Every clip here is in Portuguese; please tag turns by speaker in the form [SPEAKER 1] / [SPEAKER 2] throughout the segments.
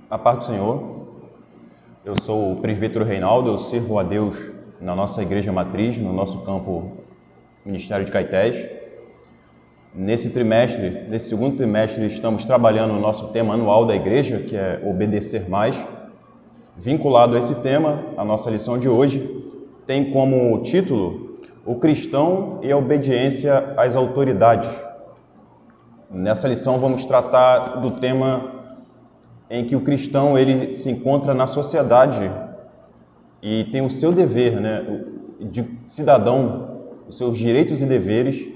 [SPEAKER 1] A paz do Senhor, eu sou o presbítero Reinaldo, eu sirvo a Deus na nossa igreja matriz, no nosso campo Ministério de Caetés. Nesse segundo trimestre, estamos trabalhando o nosso tema anual da igreja, que é Obedecer Mais. Vinculado a esse tema, a nossa lição de hoje tem como título O Cristão e a Obediência às Autoridades. Nessa lição vamos tratar do tema em que o cristão ele se encontra na sociedade e tem o seu dever, de cidadão, os seus direitos e deveres,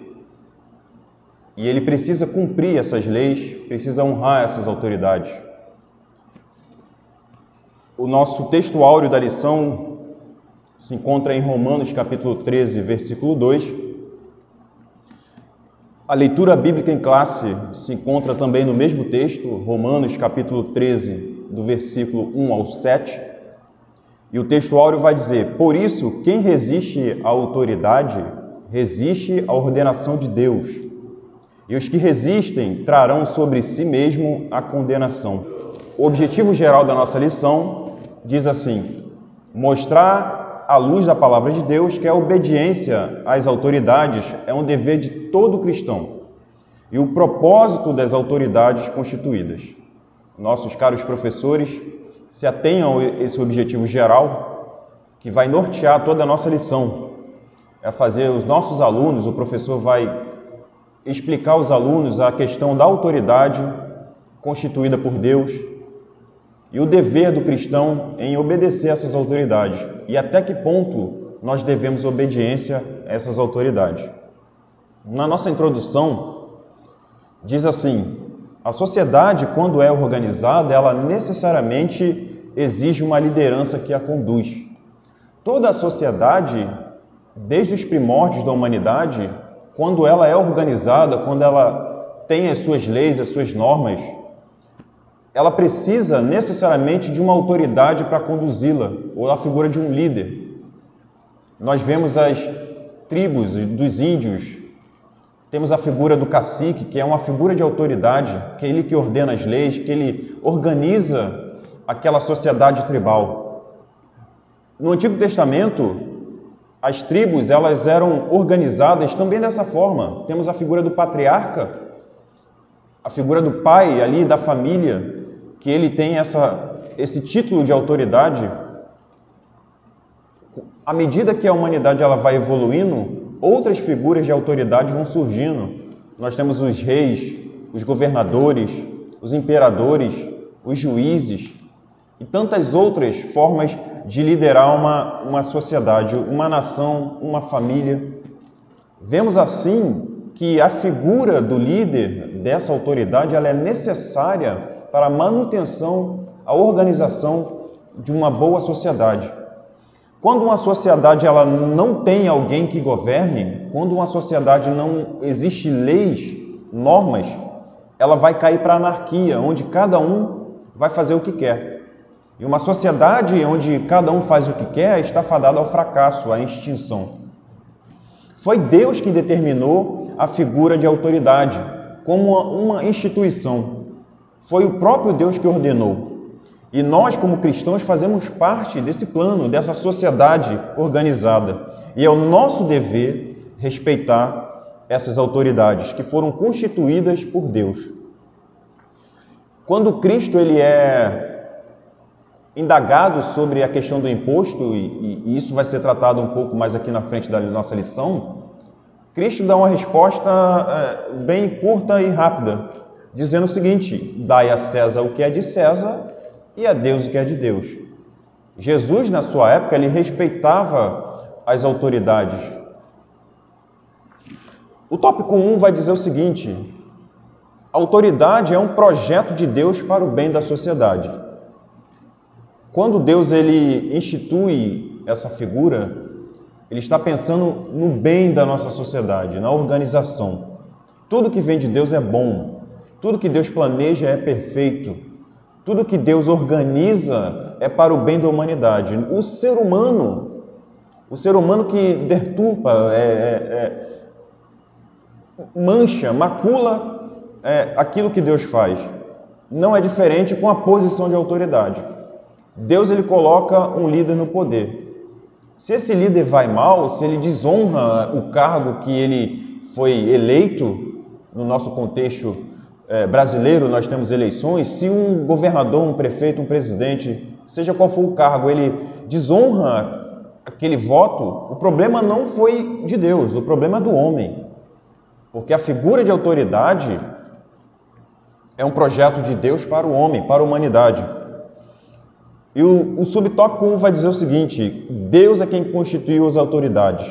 [SPEAKER 1] e ele precisa cumprir essas leis, precisa honrar essas autoridades. O nosso texto áureo da lição se encontra em Romanos capítulo 13, versículo 2. A leitura bíblica em classe se encontra também no mesmo texto, Romanos capítulo 13, do versículo 1 ao 7. E o texto áureo vai dizer: por isso, quem resiste à autoridade, resiste à ordenação de Deus. E os que resistem trarão sobre si mesmo a condenação. O objetivo geral da nossa lição diz assim: mostrar à luz da palavra de Deus que a obediência às autoridades é um dever de todo cristão e o propósito das autoridades constituídas. Nossos caros professores se atenham a esse objetivo geral que vai nortear toda a nossa lição. É fazer os nossos alunos, o professor vai explicar aos alunos a questão da autoridade constituída por Deus e o dever do cristão em obedecer a essas autoridades e até que ponto nós devemos obediência a essas autoridades. Na nossa introdução, diz assim: a sociedade, quando é organizada, ela necessariamente exige uma liderança que a conduz. Toda a sociedade, desde os primórdios da humanidade, quando ela é organizada, quando ela tem as suas leis, as suas normas, ela precisa necessariamente de uma autoridade para conduzi-la, ou a figura de um líder. Nós vemos as tribos dos índios, temos a figura do cacique, que é uma figura de autoridade, que é ele que ordena as leis, que ele organiza aquela sociedade tribal. No Antigo Testamento, as tribos elas eram organizadas também dessa forma. Temos a figura do patriarca, a figura do pai ali da família, que ele tem esse título de autoridade. À medida que a humanidade ela vai evoluindo, outras figuras de autoridade vão surgindo. Nós temos os reis, os governadores, os imperadores, os juízes e tantas outras formas de liderar uma sociedade, uma nação, uma família. Vemos assim que a figura do líder dessa autoridade ela é necessária para a manutenção, a organização de uma boa sociedade. Quando uma sociedade ela não tem alguém que governe, quando uma sociedade não existe leis, normas, ela vai cair para a anarquia, onde cada um vai fazer o que quer. E uma sociedade onde cada um faz o que quer está fadada ao fracasso, à extinção. Foi Deus que determinou a figura de autoridade como uma instituição. Foi o próprio Deus que ordenou. E nós, como cristãos, fazemos parte desse plano, dessa sociedade organizada. E é o nosso dever respeitar essas autoridades que foram constituídas por Deus. Quando Cristo ele é indagado sobre a questão do imposto, e isso vai ser tratado um pouco mais aqui na frente da nossa lição, Cristo dá uma resposta bem curta e rápida, dizendo o seguinte: dai a César o que é de César e a Deus o que é de Deus. Jesus, na sua época, ele respeitava as autoridades. O tópico 1 vai dizer o seguinte: a autoridade é um projeto de Deus para o bem da sociedade. Quando Deus ele institui essa figura, ele está pensando no bem da nossa sociedade, na organização. Tudo que vem de Deus é bom. Tudo que Deus planeja é perfeito. Tudo que Deus organiza é para o bem da humanidade. O ser humano que deturpa, mancha, macula aquilo que Deus faz. não é diferente com a posição de autoridade. Deus ele coloca um líder no poder. Se esse líder vai mal, se ele desonra o cargo que ele foi eleito, no nosso contexto brasileiro nós temos eleições, se um governador, um prefeito, um presidente, seja qual for o cargo, ele desonra aquele voto, o problema não foi de Deus, o problema é do homem. Porque a figura de autoridade é um projeto de Deus para o homem, para a humanidade. E o subtópico 1 vai dizer o seguinte: Deus é quem constituiu as autoridades.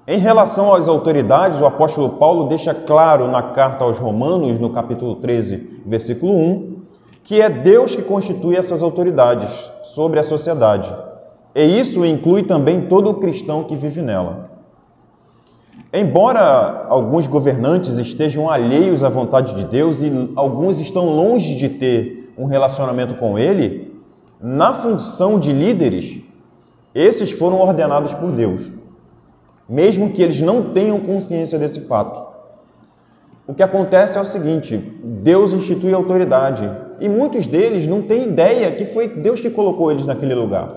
[SPEAKER 1] Em relação às autoridades, o apóstolo Paulo deixa claro na carta aos Romanos, no capítulo 13, versículo 1, que é Deus que constitui essas autoridades sobre a sociedade. E isso inclui também todo o cristão que vive nela. Embora alguns governantes estejam alheios à vontade de Deus e alguns estão longe de ter um relacionamento com Ele, na função de líderes, esses foram ordenados por Deus, mesmo que eles não tenham consciência desse fato. O que acontece é o seguinte: Deus institui autoridade e muitos deles não têm ideia que foi Deus que colocou eles naquele lugar.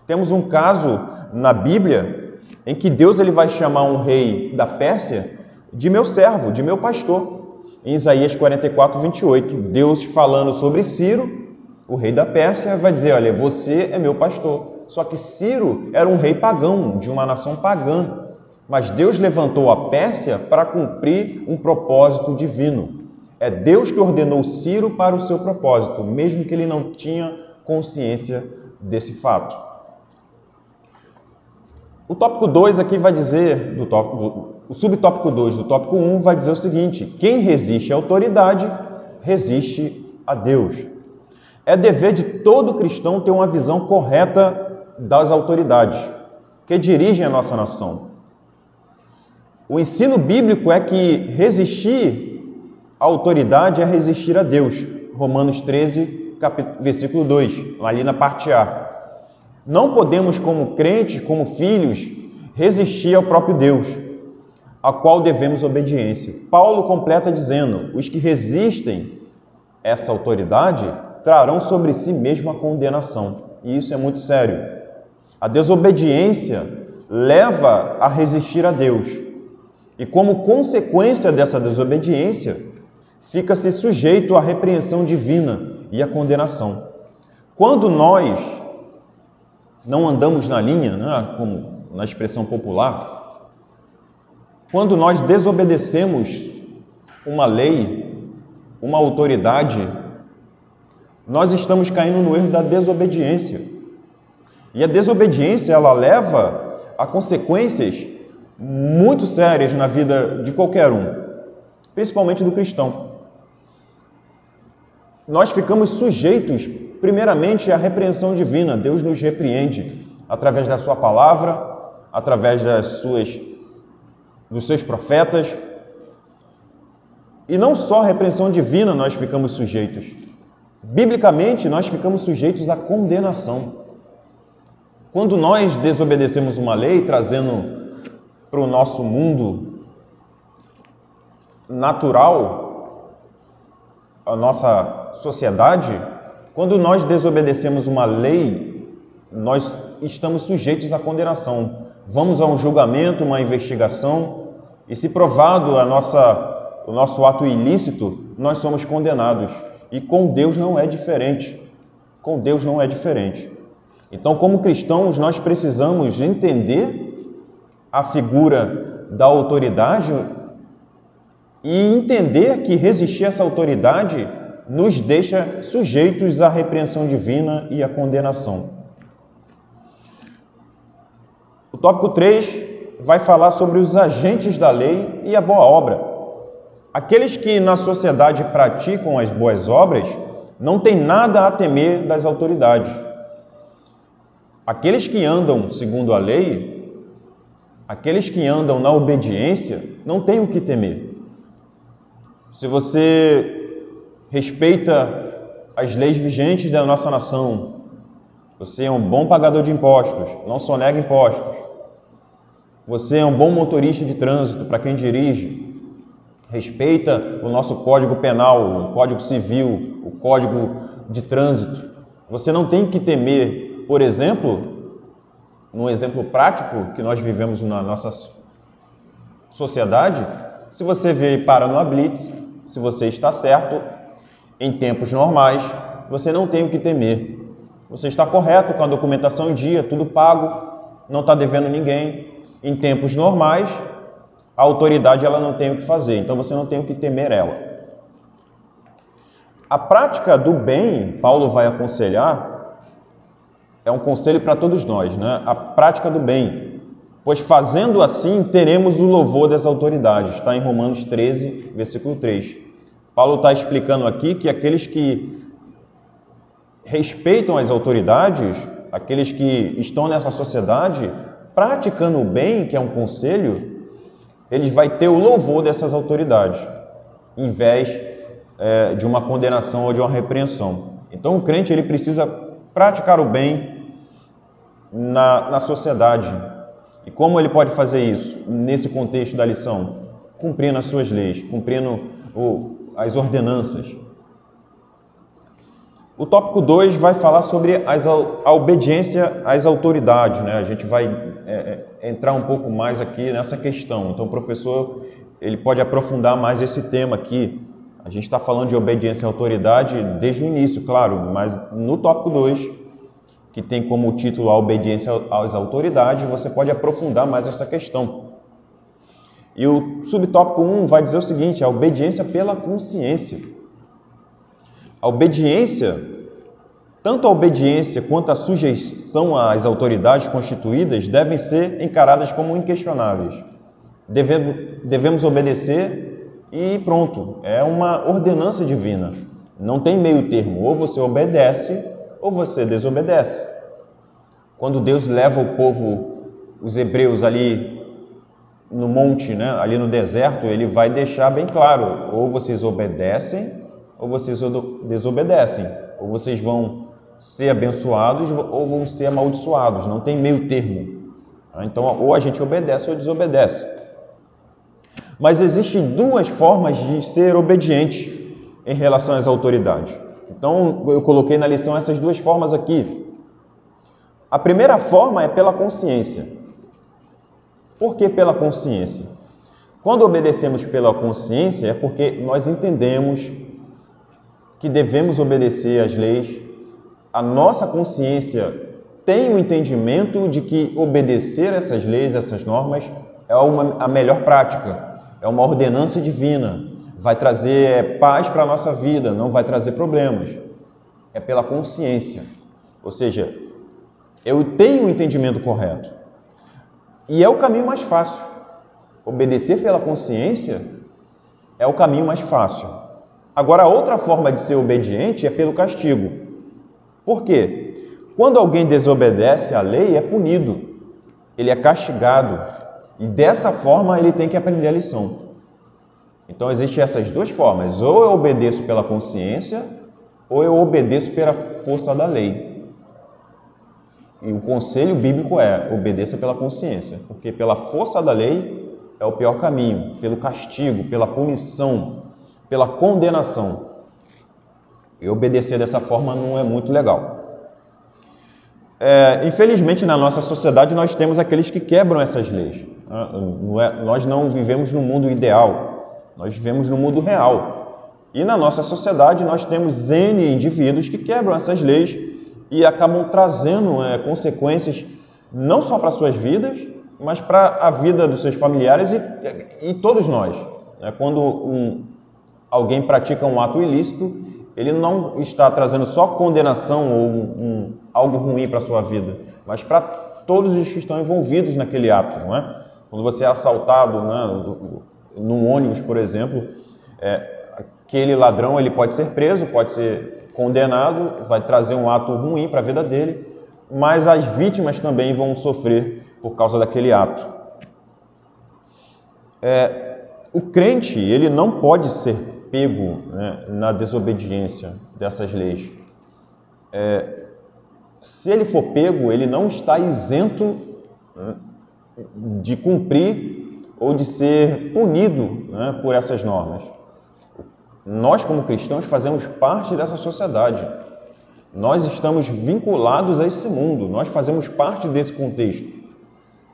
[SPEAKER 1] Temos um caso na Bíblia em que Deus ele vai chamar um rei da Pérsia de meu servo, de meu pastor. Em Isaías 44, 28, Deus falando sobre Ciro, o rei da Pérsia, vai dizer: olha, você é meu pastor. Só que Ciro era um rei pagão, de uma nação pagã. Mas Deus levantou a Pérsia para cumprir um propósito divino. É Deus que ordenou Ciro para o seu propósito, mesmo que ele não tinha consciência desse fato. O tópico 2 aqui vai dizer, o subtópico 2 do tópico 1 vai dizer o seguinte: quem resiste à autoridade, resiste a Deus. É dever de todo cristão ter uma visão correta das autoridades que dirigem a nossa nação. O ensino bíblico é que resistir à autoridade é resistir a Deus. Romanos 13, versículo 2, ali na parte A. Não podemos, como crentes, como filhos, resistir ao próprio Deus, a qual devemos obediência. Paulo completa dizendo: os que resistem a essa autoridade trarão sobre si mesmo a condenação. E isso é muito sério. A desobediência leva a resistir a Deus. E como consequência dessa desobediência, fica-se sujeito à repreensão divina e à condenação. Quando nós não andamos na linha, né, como na expressão popular, quando nós desobedecemos uma lei, uma autoridade, nós estamos caindo no erro da desobediência. E a desobediência, ela leva a consequências muito sérias na vida de qualquer um, principalmente do cristão. Nós ficamos sujeitos, primeiramente, à repreensão divina. Deus nos repreende através da sua palavra, através dos seus profetas. E não só a repreensão divina nós ficamos sujeitos. Biblicamente, nós ficamos sujeitos à condenação. Quando nós desobedecemos uma lei, trazendo para o nosso mundo natural, a nossa sociedade, quando nós desobedecemos uma lei, nós estamos sujeitos à condenação. Vamos a um julgamento, uma investigação, e se provado o nosso ato ilícito, nós somos condenados. E com Deus não é diferente. Com Deus não é diferente. Então, como cristãos, nós precisamos entender a figura da autoridade e entender que resistir a essa autoridade nos deixa sujeitos à repreensão divina e à condenação. O tópico 3 vai falar sobre os agentes da lei e a boa obra. Aqueles que na sociedade praticam as boas obras não têm nada a temer das autoridades. Aqueles que andam segundo a lei, aqueles que andam na obediência, não têm o que temer. Se você respeita as leis vigentes da nossa nação, você é um bom pagador de impostos, não sonega impostos, você é um bom motorista de trânsito para quem dirige, respeita o nosso Código Penal, o Código Civil, código de trânsito. Você não tem que temer, por exemplo, num exemplo prático que nós vivemos na nossa sociedade, se você vê e para numa blitz, se você está certo, em tempos normais, você não tem o que temer. Você está correto com a documentação em dia, tudo pago, não está devendo ninguém. Em tempos normais, a autoridade ela não tem o que fazer, então você não tem o que temer ela. A prática do bem, Paulo vai aconselhar, é um conselho para todos nós, né? A prática do bem, pois fazendo assim teremos o louvor das autoridades, está em Romanos 13, versículo 3. Paulo está explicando aqui que aqueles que respeitam as autoridades, aqueles que estão nessa sociedade, praticando o bem, que é um conselho, eles vão ter o louvor dessas autoridades, em vez de uma condenação ou de uma repreensão. Então o crente ele precisa praticar o bem na sociedade. E como ele pode fazer isso nesse contexto da lição? Cumprindo as suas leis, cumprindo as ordenanças. O tópico 2 vai falar sobre a obediência às autoridades, né? A gente vai entrar um pouco mais aqui nessa questão. Então o professor ele pode aprofundar mais esse tema aqui. A gente está falando de obediência à autoridade desde o início, claro, mas no tópico 2, que tem como título a obediência às autoridades, você pode aprofundar mais essa questão. E o subtópico 1 vai dizer o seguinte, a obediência pela consciência. A obediência, tanto a obediência quanto a sujeição às autoridades constituídas devem ser encaradas como inquestionáveis. Devemos obedecer e pronto, é uma ordenança divina. Não tem meio termo, ou você obedece ou você desobedece. Quando Deus leva o povo, os hebreus ali no monte, né, ali no deserto, ele vai deixar bem claro, ou vocês obedecem ou vocês desobedecem, ou vocês vão ser abençoados ou vão ser amaldiçoados, não tem meio termo. Então, ou a gente obedece ou desobedece. Mas existem duas formas de ser obediente em relação às autoridades. Então, eu coloquei na lição essas duas formas aqui. A primeira forma é pela consciência. Por que pela consciência? Quando obedecemos pela consciência é porque nós entendemos que devemos obedecer às leis. A nossa consciência tem o entendimento de que obedecer essas leis, essas normas, é a melhor prática. É uma ordenança divina, vai trazer paz para a nossa vida, não vai trazer problemas. É pela consciência, ou seja, eu tenho o entendimento correto. E é o caminho mais fácil. Obedecer pela consciência é o caminho mais fácil. Agora, a outra forma de ser obediente é pelo castigo. Por quê? Quando alguém desobedece à lei, é punido, ele é castigado. E dessa forma ele tem que aprender a lição. Então existem essas duas formas, ou eu obedeço pela consciência, ou eu obedeço pela força da lei. E o conselho bíblico é, obedeça pela consciência, porque pela força da lei é o pior caminho, pelo castigo, pela punição, pela condenação. E obedecer dessa forma não é muito legal. Infelizmente na nossa sociedade nós temos aqueles que quebram essas leis. Nós não vivemos no mundo ideal, nós vivemos no mundo real. E na nossa sociedade nós temos N indivíduos que quebram essas leis e acabam trazendo consequências não só para suas vidas, mas para a vida dos seus familiares e todos nós. Quando alguém pratica um ato ilícito, ele não está trazendo só condenação ou algo ruim para a sua vida, mas para todos os que estão envolvidos naquele ato, não é? Quando você é assaltado, num ônibus, por exemplo, aquele ladrão ele pode ser preso, pode ser condenado, vai trazer um ato ruim para a vida dele, mas as vítimas também vão sofrer por causa daquele ato. O crente ele não pode ser pego na desobediência dessas leis. Se ele for pego, ele não está isento de cumprir ou de ser punido por essas normas. Nós, como cristãos, fazemos parte dessa sociedade. Nós estamos vinculados a esse mundo, nós fazemos parte desse contexto.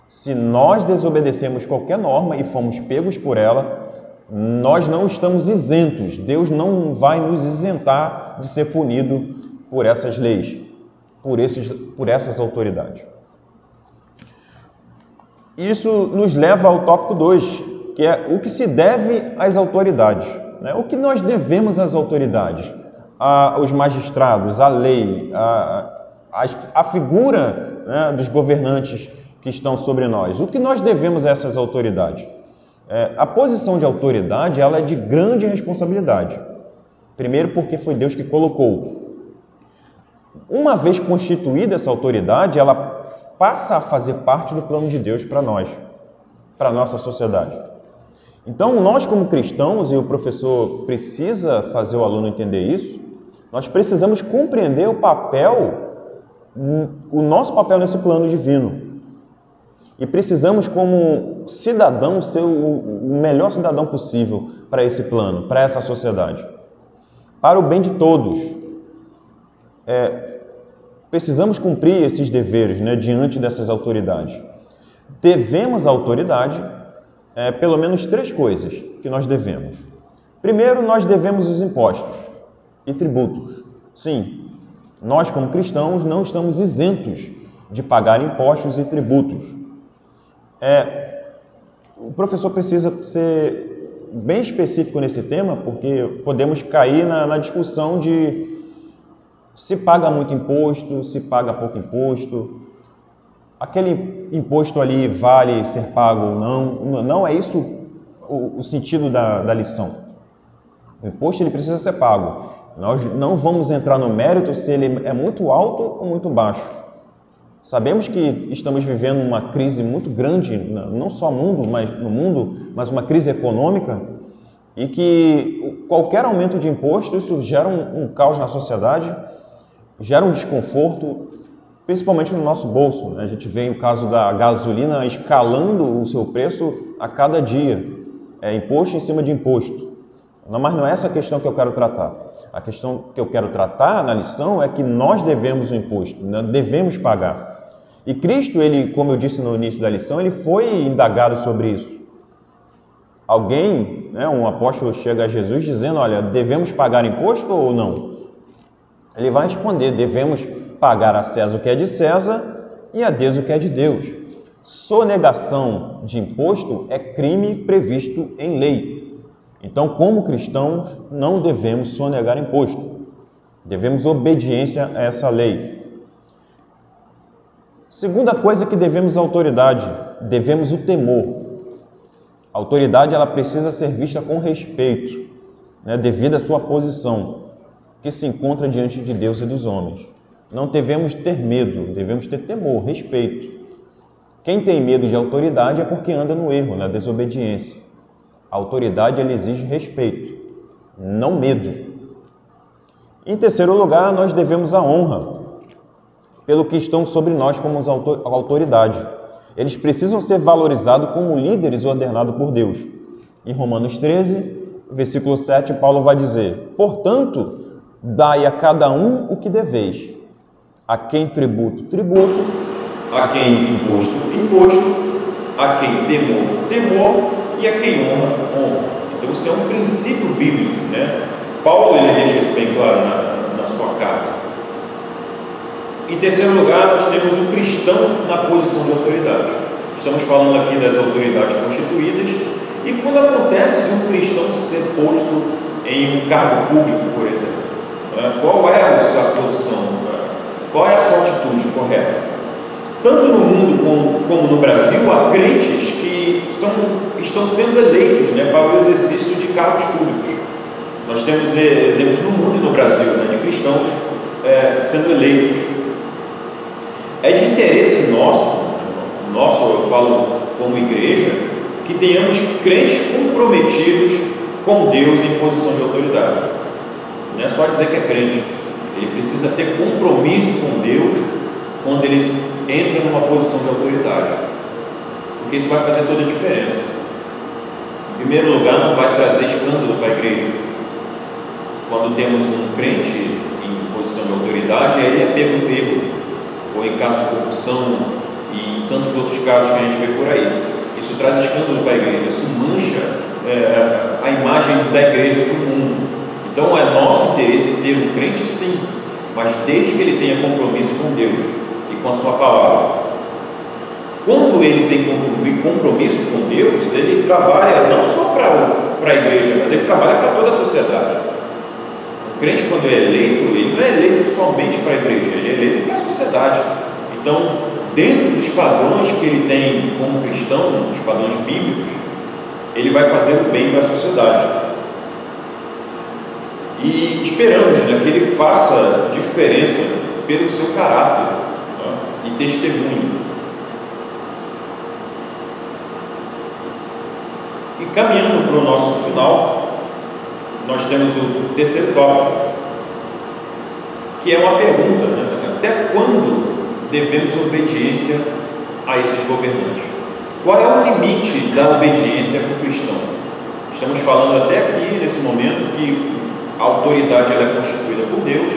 [SPEAKER 1] Se nós desobedecemos qualquer norma e fomos pegos por ela, nós não estamos isentos. Deus não vai nos isentar de ser punido por essas leis, por essas autoridades. Isso nos leva ao tópico 2, que é o que se deve às autoridades. O que nós devemos às autoridades? Aos magistrados, à lei, à figura, né, dos governantes que estão sobre nós. O que nós devemos a essas autoridades? A posição de autoridade, ela é de grande responsabilidade. Primeiro porque foi Deus que colocou. Uma vez constituída essa autoridade, ela passa a fazer parte do plano de Deus para nós, para a nossa sociedade. Então, nós como cristãos, e o professor precisa fazer o aluno entender isso, nós precisamos compreender o nosso papel nesse plano divino. E precisamos, como cidadão, ser o melhor cidadão possível para esse plano, para essa sociedade. Para o bem de todos. Precisamos cumprir esses deveres, né, diante dessas autoridades. Devemos à autoridade pelo menos 3 coisas que nós devemos. Primeiro, nós devemos os impostos e tributos. Sim, nós como cristãos não estamos isentos de pagar impostos e tributos. O professor precisa ser bem específico nesse tema, porque podemos cair na discussão de se paga muito imposto, se paga pouco imposto, aquele imposto ali vale ser pago ou não. Não é isso o sentido da lição. O imposto ele precisa ser pago. Nós não vamos entrar no mérito se ele é muito alto ou muito baixo. Sabemos que estamos vivendo uma crise muito grande, não só no mundo, mas uma crise econômica, e que qualquer aumento de imposto, isso gera um caos na sociedade, gera um desconforto, principalmente no nosso bolso. A gente vê o caso da gasolina escalando o seu preço a cada dia. Imposto em cima de imposto. Mas não é essa a questão que eu quero tratar. A questão que eu quero tratar na lição é que nós devemos o imposto, devemos pagar. E Cristo, ele, como eu disse no início da lição, ele foi indagado sobre isso. Alguém, um apóstolo chega a Jesus dizendo, olha, devemos pagar imposto ou não? Ele vai responder, devemos pagar a César o que é de César e a Deus o que é de Deus. Sonegação de imposto é crime previsto em lei. Então, como cristãos, não devemos sonegar imposto. Devemos obediência a essa lei. Segunda coisa que devemos à autoridade, devemos o temor. A autoridade ela precisa ser vista com respeito, devido à sua posição, que se encontra diante de Deus e dos homens. Não devemos ter medo, devemos ter temor, respeito. Quem tem medo de autoridade é porque anda no erro, na desobediência. A autoridade ela exige respeito, não medo. Em terceiro lugar, nós devemos a honra pelo que estão sobre nós como autoridade. Eles precisam ser valorizados como líderes ordenados por Deus. Em Romanos 13, versículo 7, Paulo vai dizer, portanto, dai a cada um o que deveis. A quem tributo, tributo. A quem imposto, imposto. A quem temor, temor. E a quem honra, honra. Então, isso é um princípio bíblico, Paulo ele deixa isso bem claro na sua carta. Em terceiro lugar, nós temos o cristão na posição de autoridade. Estamos falando aqui das autoridades constituídas. E quando acontece de um cristão ser posto em um cargo público, por exemplo, qual é a sua posição? Qual é a sua atitude correta? Tanto no mundo como no Brasil, há crentes que estão sendo eleitos para o exercício de cargos públicos. Nós temos exemplos no mundo e no Brasil de cristãos sendo eleitos. É de interesse nosso, eu falo como igreja, que tenhamos crentes comprometidos com Deus em posição de autoridade. Não é só dizer que é crente, ele precisa ter compromisso com Deus quando ele entra numa posição de autoridade, porque isso vai fazer toda a diferença. Em primeiro lugar, não vai trazer escândalo para a igreja,
[SPEAKER 2] quando temos um crente em posição de autoridade, ele é pego no erro, ou em caso de corrupção, e em tantos outros casos que a gente vê por aí. Isso traz escândalo para a igreja, isso mancha a imagem da igreja para o mundo. Então é nosso interesse ter um crente, sim, mas desde que ele tenha compromisso com Deus e com a sua palavra. Quando ele tem compromisso com Deus, ele trabalha não só para a igreja, mas ele trabalha para toda a sociedade. O crente, quando é eleito, ele não é eleito somente para a igreja, ele é eleito para a sociedade. Então, dentro dos padrões que ele tem como cristão, os padrões bíblicos, ele vai fazer o bem para a sociedade. E esperamos, né, que ele faça diferença pelo seu caráter, né, e testemunho. E caminhando para o nosso final, nós temos o terceiro tópico, que é uma pergunta, né? Até quando devemos obediência a esses governantes? Qual é o limite da obediência para o cristão? Estamos falando até aqui, nesse momento, que a autoridade ela é constituída por Deus,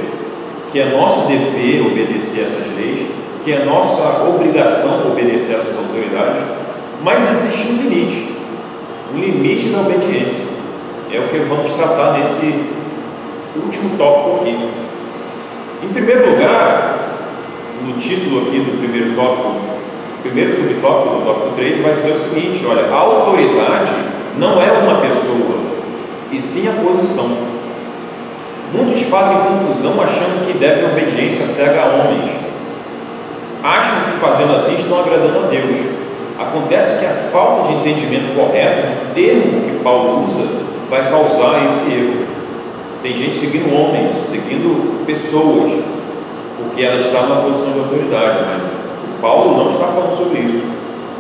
[SPEAKER 2] que é nosso dever obedecer essas leis, que é nossa obrigação obedecer essas autoridades, mas existe um limite da obediência. É o que vamos tratar nesse último tópico aqui. Em primeiro lugar, no título aqui do primeiro tópico, primeiro subtópico do tópico 3, vai dizer o seguinte: olha, a autoridade não é uma pessoa, e sim a posição. Muitos fazem confusão achando que devem obediência cega a homens. Acham que fazendo assim estão agradando a Deus. Acontece que a falta de entendimento correto do termo que Paulo usa vai causar esse erro. Tem gente seguindo homens, seguindo pessoas, porque ela está numa posição de autoridade, mas o Paulo não está falando sobre isso.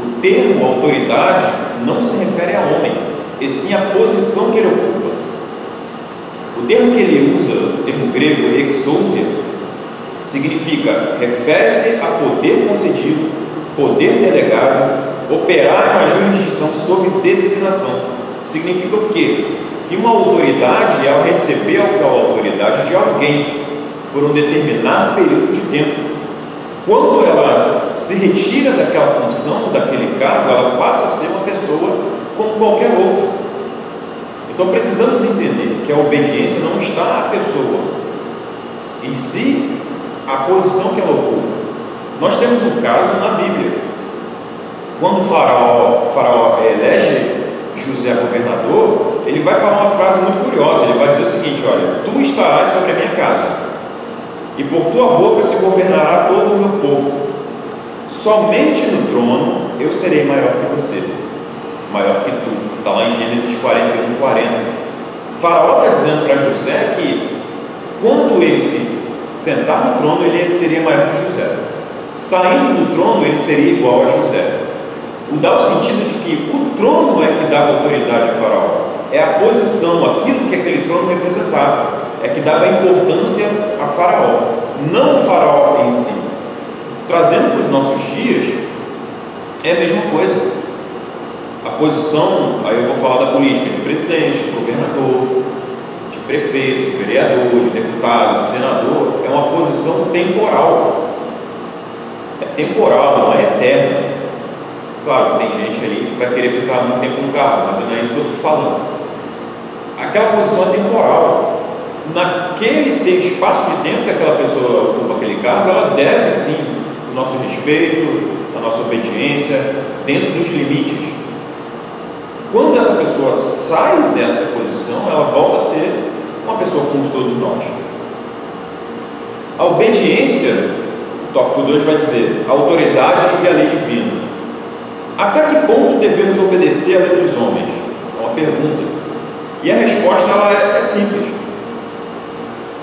[SPEAKER 2] O termo autoridade não se refere a homem, e sim a posição que ele ocupa. O termo que ele usa, o termo grego exousia, significa, refere-se a poder concedido, poder delegado, operar uma jurisdição sob designação. Significa o quê? Que uma autoridade, ao receber a autoridade de alguém por um determinado período de tempo, quando ela se retira daquela função, daquele cargo, ela passa a ser uma pessoa como qualquer outra. Então precisamos entender que a obediência não está à pessoa, em si, a posição que ela ocupa. Nós temos um caso na Bíblia. Quando o faraó elege José governador, ele vai falar uma frase muito curiosa. Ele vai dizer o seguinte: olha, tu estarás sobre a minha casa, e por tua boca se governará todo o meu povo. Somente no trono eu serei maior que você, maior que tu. Está lá em Gênesis 41:40. O faraó está dizendo para José que quando ele se sentar no trono, ele seria maior que José. Saindo do trono, ele seria igual a José. Dá o sentido de que o trono é que dava autoridade ao faraó. É a posição, aquilo que aquele trono representava, é que dava importância a faraó, não o faraó em si. Trazendo para os nossos dias, é a mesma coisa. A posição, aí eu vou falar da política de presidente, de governador, de prefeito, de vereador, de deputado, de senador, é uma posição temporal. É temporal, não é eterna. Claro que tem gente ali que vai querer ficar muito tempo no cargo, mas não é isso que eu estou falando. Aquela posição é temporal. Naquele espaço de tempo que aquela pessoa ocupa aquele cargo, ela deve sim o nosso respeito, a nossa obediência, dentro dos limites. Quando essa pessoa sai dessa posição, ela volta a ser uma pessoa como todos nós. A obediência, o tópico 2 vai dizer, a autoridade e a lei divina. Até que ponto devemos obedecer à lei dos homens? É uma pergunta. E a resposta ela é simples.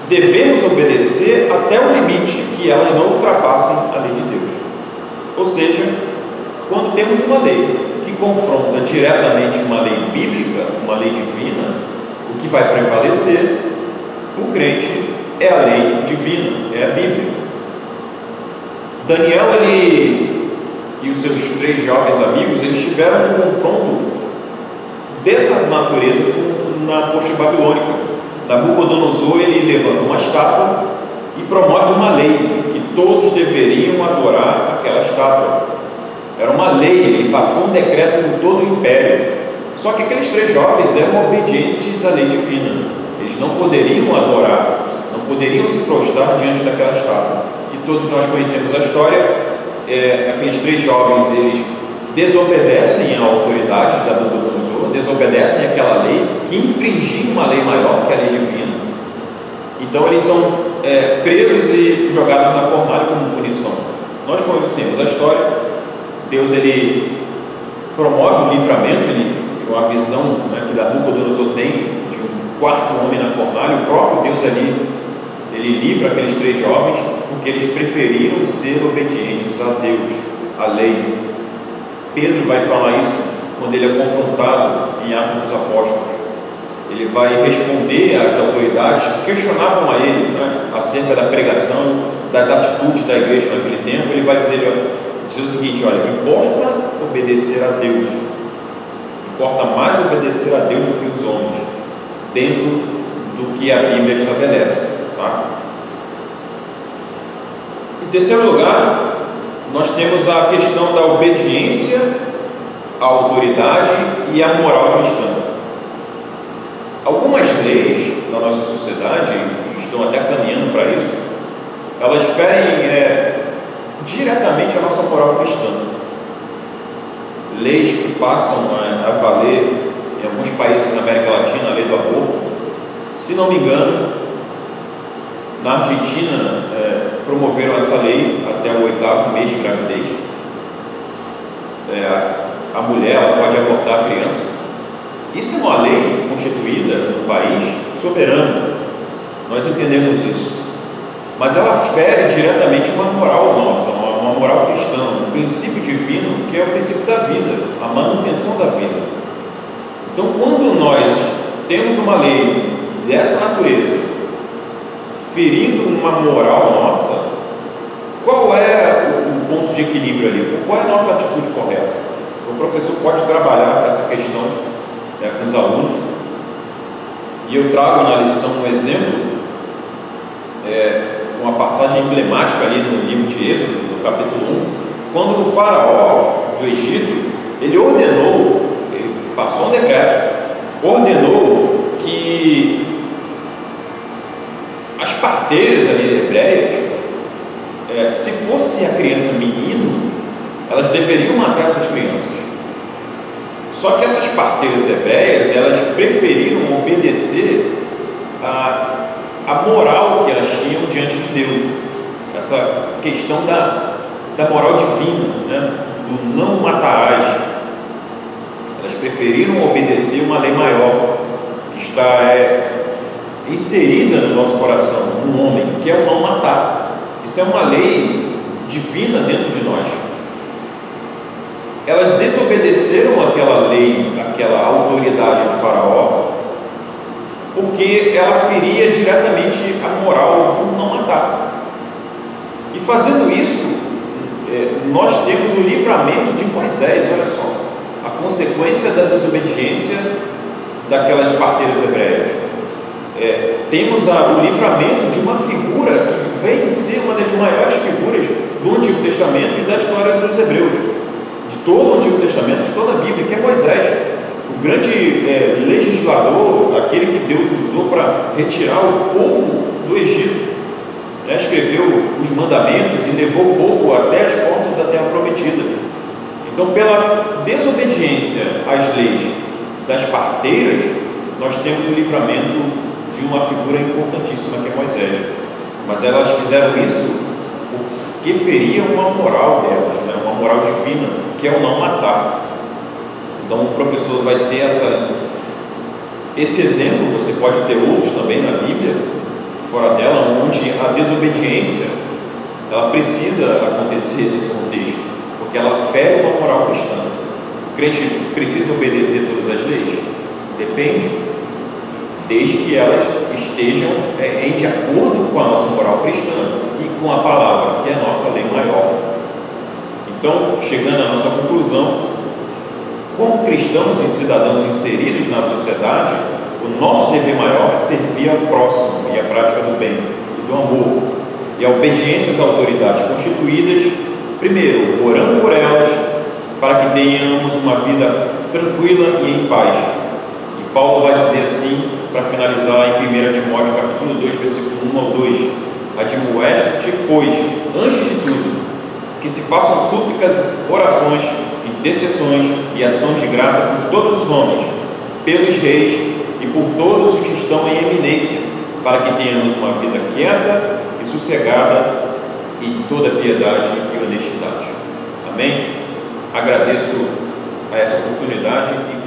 [SPEAKER 2] Devemos obedecer até o limite que elas não ultrapassem a lei de Deus. Ou seja, quando temos uma lei que confronta diretamente uma lei bíblica, uma lei divina, o que vai prevalecer, o crente, é a lei divina, é a Bíblia. Daniel, e os seus 3 jovens amigos, eles tiveram um confronto dessa natureza na corte babilônica. Nabucodonosor, ele levanta uma estátua e promove uma lei que todos deveriam adorar aquela estátua. Era uma lei, ele passou um decreto em todo o império. Só que aqueles 3 jovens eram obedientes à lei divina. Eles não poderiam adorar, não poderiam se prostrar diante daquela estátua. E todos nós conhecemos a história. Aqueles 3 jovens, eles desobedecem à autoridade da Nabucodonosor, desobedecem àquela lei que infringia uma lei maior que a lei divina. Então eles são presos e jogados na fornalha como punição. Nós conhecemos a história. Deus, ele promove um livramento, uma visão, né, que Nabucodonosor tem de um 4º homem na fornalha. O próprio Deus ali, ele livra aqueles 3 jovens porque eles preferiram ser obedientes a Deus, à lei. Pedro vai falar isso quando ele é confrontado em Atos dos Apóstolos. Ele vai responder às autoridades que questionavam a ele, né, acerca da pregação, das atitudes da igreja naquele tempo. Ele vai dizer o seguinte: olha, importa obedecer a Deus, importa mais obedecer a Deus do que os homens, dentro do que a Bíblia estabelece, tá? Em terceiro lugar, nós temos a questão da obediência à autoridade e à moral cristã. Algumas leis da nossa sociedade, estão até caminhando para isso, elas ferem diretamente a nossa moral cristã. Leis que passam a valer em alguns países na América Latina, a lei do aborto. Se não me engano, na Argentina promoveram essa lei até o 8º mês de gravidez. A mulher, ela pode abortar a criança. Isso é uma lei constituída no país soberano, nós entendemos isso, mas ela fere diretamente uma moral nossa, uma moral cristã, um princípio divino, que é o princípio da vida, a manutenção da vida. Então, quando nós temos uma lei dessa natureza, ferindo uma moral nossa, qual é o ponto de equilíbrio ali? Qual é a nossa atitude correta? O professor pode trabalhar essa questão com os alunos, e eu trago na lição um exemplo, uma passagem emblemática ali no livro de Êxodo, no capítulo 1, quando o faraó do Egito, ele passou um decreto, ordenou que as parteiras ali hebreias, se fosse a criança menino, elas deveriam matar essas crianças. Só que essas parteiras hebreias, elas preferiram obedecer a moral que elas tinham diante de Deus, essa questão da moral divina, né? Do não matarás. Elas preferiram obedecer uma lei maior que está inserida no nosso coração, no homem, que é o não matar. Isso é uma lei divina dentro de nós. Elas desobedeceram aquela lei, aquela autoridade do faraó, porque ela feria diretamente a moral do não matar. E fazendo isso, nós temos o livramento de Moisés. Olha só, a consequência da desobediência daquelas parteiras hebreias. Temos o livramento de uma figura que vem ser uma das maiores figuras do Antigo Testamento e da história dos hebreus, de todo o Antigo Testamento, de toda a Bíblia, que é Moisés, o grande legislador, aquele que Deus usou para retirar o povo do Egito. Escreveu os mandamentos e levou o povo até as portas da terra prometida. Então, pela desobediência às leis das parteiras, nós temos o livramento de uma figura importantíssima, que é Moisés. Mas elas fizeram isso porque feriam uma moral delas, né? Uma moral divina, que é o não matar. Então o professor vai ter esse exemplo. Você pode ter outros também na Bíblia, fora dela, onde a desobediência ela precisa acontecer nesse contexto, porque ela fere uma moral cristã. O crente precisa obedecer todas as leis? Depende, desde que elas estejam de acordo com a nossa moral cristã e com a palavra, que é a nossa lei maior. Então, chegando à nossa conclusão, como cristãos e cidadãos inseridos na sociedade, O nosso dever maior é servir ao próximo e a prática do bem e do amor. E a obediência às autoridades constituídas, primeiro, orando por elas, para que tenhamos uma vida tranquila e em paz. E Paulo vai dizer assim, para finalizar, em 1 Timóteo capítulo 2, versículo 1 ao 2: admoesto-te, pois, antes de tudo, que se façam súplicas, orações, intercessões e ações de graça por todos os homens, pelos reis e por todos os que estão em eminência, para que tenhamos uma vida quieta e sossegada em toda piedade e honestidade. Amém? Agradeço a essa oportunidade e